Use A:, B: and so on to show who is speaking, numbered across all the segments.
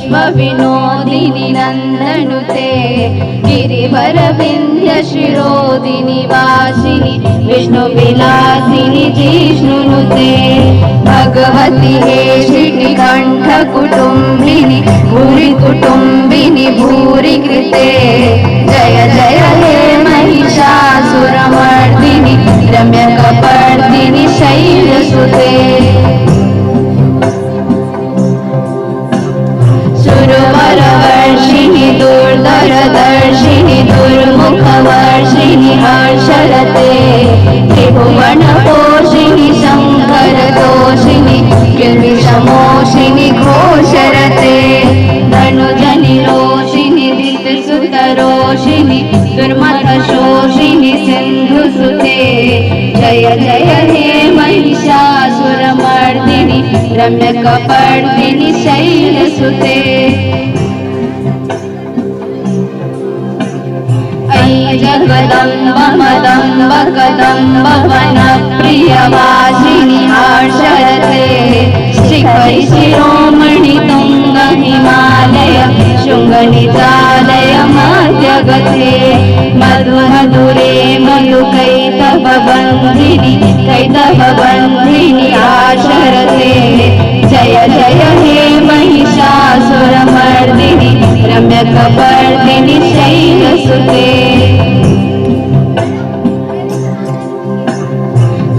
A: विश्वविनोदिनि नन्दनुते गिरिवरविन्ध्य शिरोदिनि वासिनि विष्णुविलासिनि जिष्णुनुते भगवति हे श्रीकण्ठकुटुम्बिनि भूरि कुटुम्बिनि भूरि कृते जय जय हे महिषासुरमर्दिनि रम्यकपर्दिनि शैलसुते सुरवरवर्षिणि दुर्धरदर्शिनि दुर्मुखवर्षिणि हर्षरते त्रिभुवनपोषिणि शङ्करदोषिणि गिरिशमोषिनि घोषरते धनुजनिरोषिनि दितसुतरोषिनि दुर्मथशोषिनि सिन्धुसुते जय जय हे महिषासुरमर्दिनि रम्यकपर्दिनि शैलसुते अयि जगदम्ब मदम्ब कदम्ब वनप्रियवासिनि हर्षरते शिखरि शिरोमणि तुङ्ग हिमालय शृङ्गनिजालय मध्यगते मधुरे कैतवबन्धिनि आशरते जय जय हे महिषासुरमर्दिनि रम्यकपर्दिनि शैलसुते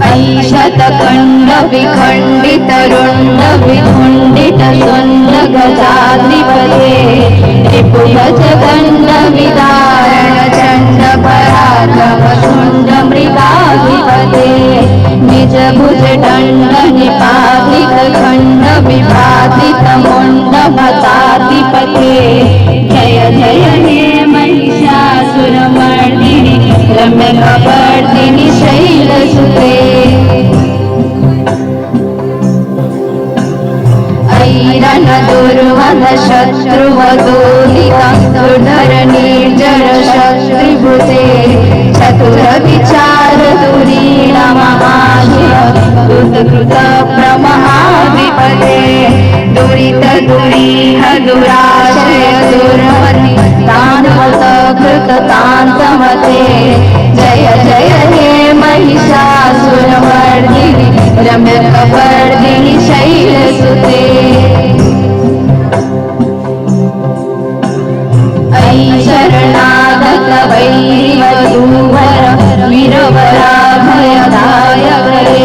A: अयि शतकण्ड विखण्डित रुण्ड विखुण्डित सुण्ड गजाधिपते रिपुगज दण्ड विदारण चण्ड पराक्रम शुण्ड मृगाधिपते निज भुज दण्ड निपातित खण्ड विपातित मुण्ड भताधिपते जय जय हे महिषासुरमर्दिनि रम्यकपर्दिनि शैलसुते ऐरन दुर्वध शत्रुवदोलिका दुर्धर निर्जर शत्रुभुते चतुर विचार दुरीण महाशय कृत प्रमहाधिपते दुरित दुरीह दुराशय दुर्मति तान्वत कृत तान्तमते जय जय हे महिषासुरमर्दिनि रम्यकपर्दिनि शैलसुते अयि शरणागत वैरिवधूवर वीरवराभयदायकरे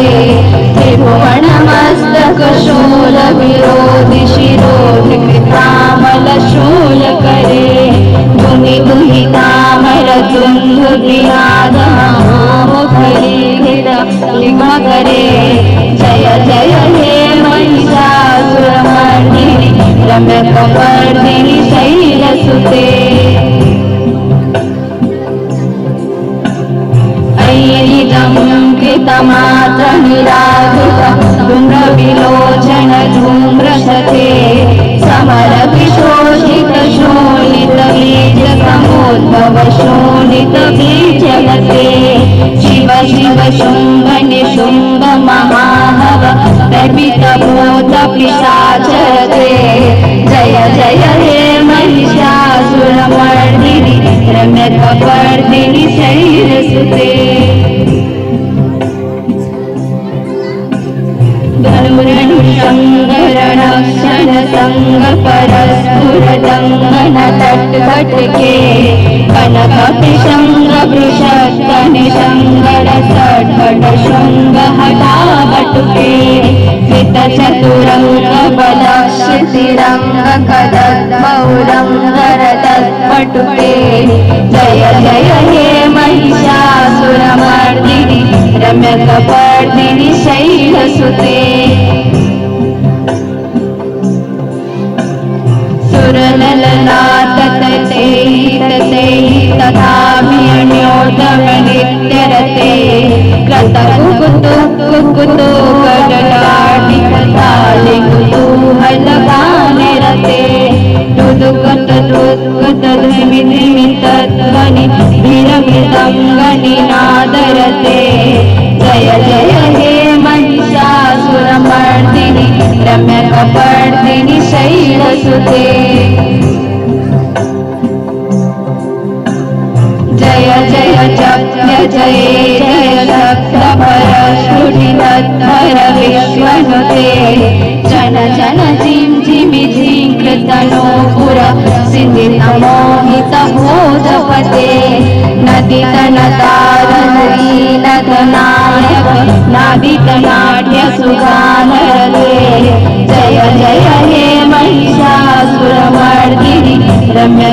A: त्रिभुवनमस्तक शूल विरोधि शिरोधि कृतामल शूलकरे धुनि धुनि तामर दुन्दुभिनाद महामुखलिखित लिङ्गकरे जय जय हे महिषासुरमर्दिनि रम्यकपर्दिनि शैलसुते ऐरिदं कृतमात्र निराकृत धूम्रविलोचन धूम्रशते समर विशोषित शोणित बीज समुद्भव शोणित बीजगते शिव शिव शुम्भ निशुम्भ महाभव दर्पित भूत पिशाचरते जय जय हे महिषासुरमर्दिनि रम्यकपर्दिनि शैलसुते धनुरनुसंगरणक्षण संग परस्फुर दंगन तटके कनक पिशंग वृषस्तनि संगण सट्पट शृंग हठाबटुके कृत चतुरंग बलक्षितिरंग कदम्बौरंगर तत्पटुके जय जय हे महिषासुरमर्दिनि रम्यकपर्दिनि शैलसुते सुरनलनातते तथाभिन्योदमनित्यरते कृतकुकुतु कुकुतु गडलाटि कथालि कुतूहलगानिरते दुदुकत दुद्गत ध्वनि ध्वनि तद्ध्वनि भिरमृदङ्गनि नादरते जय जय हे महिषासुरमर्दिनि रम्यकपर्दिनि वर्णिनि शैलसुते जय जय जप्य जय जय सप्तभर श्रुतिधर विश्वनुते जन जन झिं झिमि झिंकृतनो पुर सिन्धितमोहित मोदपते नदितनतारलीनधनायक नादितनाट्य सुगानरते जय जय हे महिषासुरमर्दिनि रम्य